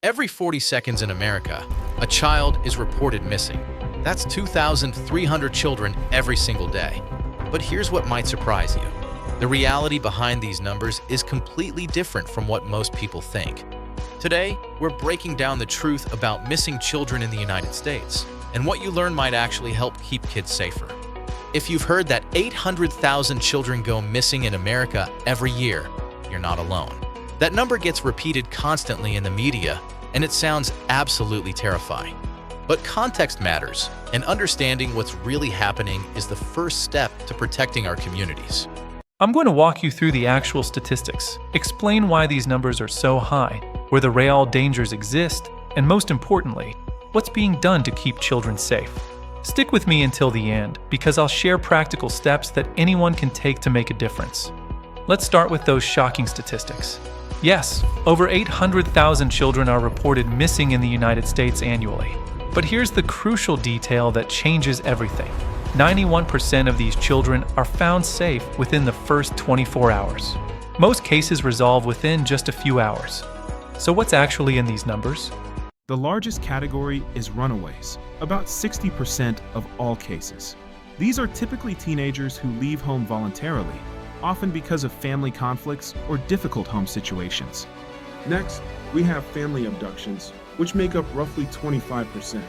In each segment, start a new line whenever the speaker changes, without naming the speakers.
Every 40 seconds in America, a child is reported missing. That's 2,300 children every single day. But here's what might surprise you. The reality behind these numbers is completely different from what most people think. Today, we're breaking down the truth about missing children in the United States, and what you learn might actually help keep kids safer. If you've heard that 800,000 children go missing in America every year, you're not alone. That number gets repeated constantly in the media, and it sounds absolutely terrifying. But context matters, and understanding what's really happening is the first step to protecting our communities.
I'm going to walk you through the actual statistics, explain why these numbers are so high, where the real dangers exist, and most importantly, what's being done to keep children safe. Stick with me until the end, because I'll share practical steps that anyone can take to make a difference. Let's start with those shocking statistics. Yes, over 800,000 children are reported missing in the United States annually. But here's the crucial detail that changes everything. 91% of these children are found safe within the first 24 hours. Most cases resolve within just a few hours. So what's actually in these numbers?
The largest category is runaways, about 60% of all cases. These are typically teenagers who leave home voluntarily, often because of family conflicts or difficult home situations. Next, we have family abductions, which make up roughly 25%.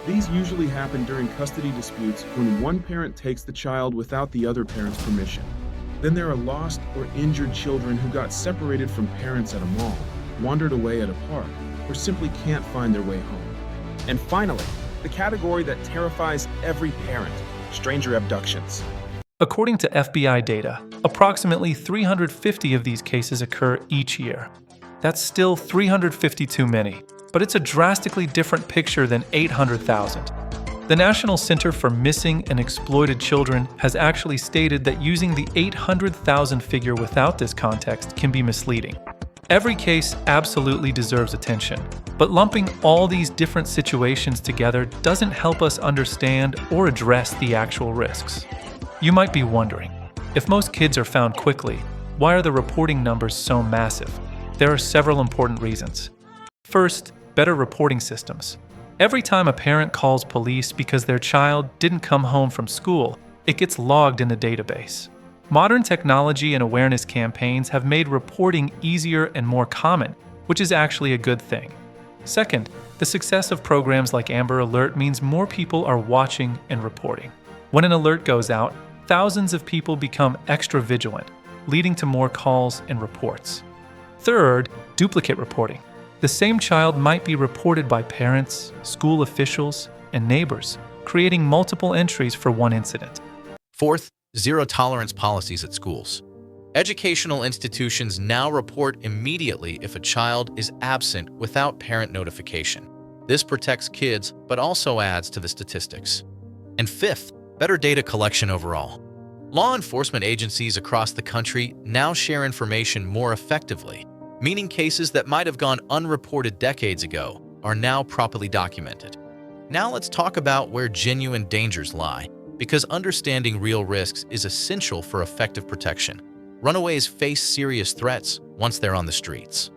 These usually happen during custody disputes when one parent takes the child without the other parent's permission. Then there are lost or injured children who got separated from parents at a mall, wandered away at a park, or simply can't find their way home. And finally, the category that terrifies every parent, stranger abductions.
According to FBI data, approximately 350 of these cases occur each year. That's still 350 too many, but it's a drastically different picture than 800,000. The National Center for Missing and Exploited Children has actually stated that using the 800,000 figure without this context can be misleading. Every case absolutely deserves attention, but lumping all these different situations together doesn't help us understand or address the actual risks. You might be wondering, if most kids are found quickly, why are the reporting numbers so massive? There are several important reasons. First, better reporting systems. Every time a parent calls police because their child didn't come home from school, it gets logged in the database. Modern technology and awareness campaigns have made reporting easier and more common, which is actually a good thing. Second, the success of programs like Amber Alert means more people are watching and reporting. When an alert goes out, thousands of people become extra vigilant, leading to more calls and reports. Third, duplicate reporting. The same child might be reported by parents, school officials, and neighbors, creating multiple entries for one incident.
Fourth, zero-tolerance policies at schools. Educational institutions now report immediately if a child is absent without parent notification. This protects kids, but also adds to the statistics. And fifth, better data collection overall. Law enforcement agencies across the country now share information more effectively, meaning cases that might have gone unreported decades ago are now properly documented. Now let's talk about where genuine dangers lie, because understanding real risks is essential for effective protection. Runaways face serious threats once they're on the streets.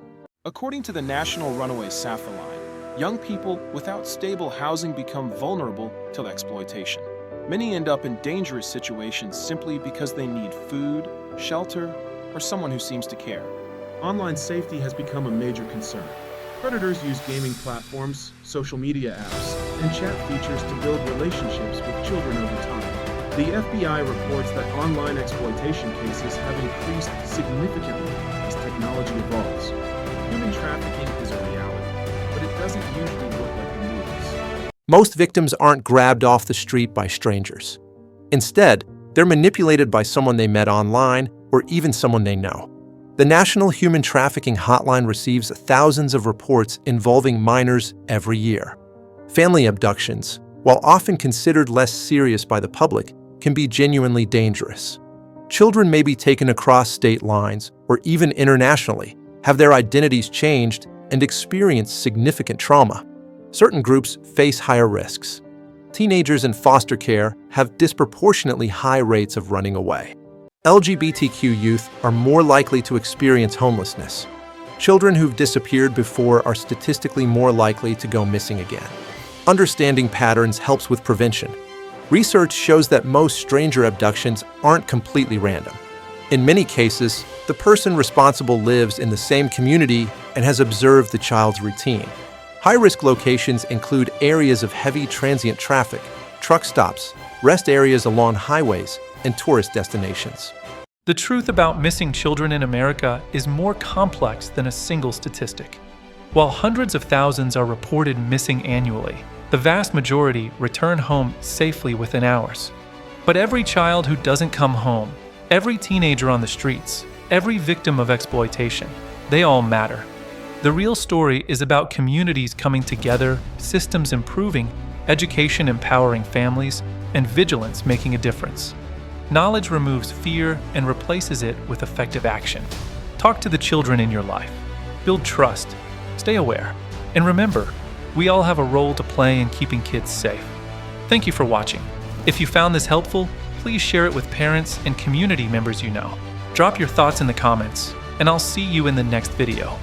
According to the National Runaway SAFA line, young people without stable housing become vulnerable to exploitation. Many end up in dangerous situations simply because they need food, shelter, or someone who seems to care. Online safety has become a major concern. Predators use gaming platforms, social media apps, and chat features to build relationships with children over time. The FBI reports that online exploitation cases have increased significantly as technology evolves. Human trafficking is a reality, but it doesn't usually look like the movies.
Most victims aren't grabbed off the street by strangers. Instead, they're manipulated by someone they met online or even someone they know. The National Human Trafficking Hotline receives thousands of reports involving minors every year. Family abductions, while often considered less serious by the public, can be genuinely dangerous. Children may be taken across state lines or even internationally, have their identities changed, and experience significant trauma. Certain groups face higher risks. Teenagers in foster care have disproportionately high rates of running away. LGBTQ youth are more likely to experience homelessness. Children who've disappeared before are statistically more likely to go missing again. Understanding patterns helps with prevention. Research shows that most stranger abductions aren't completely random. In many cases, the person responsible lives in the same community and has observed the child's routine. High-risk locations include areas of heavy transient traffic, truck stops, rest areas along highways, and tourist destinations.
The truth about missing children in America is more complex than a single statistic. While hundreds of thousands are reported missing annually, the vast majority return home safely within hours. But every child who doesn't come home, every teenager on the streets, every victim of exploitation, they all matter. The real story is about communities coming together, systems improving, education empowering families, and vigilance making a difference. Knowledge removes fear and replaces it with effective action. Talk to the children in your life. Build trust. Stay aware. And remember, we all have a role to play in keeping kids safe. Thank you for watching. If you found this helpful, please share it with parents and community members you know. Drop your thoughts in the comments, and I'll see you in the next video.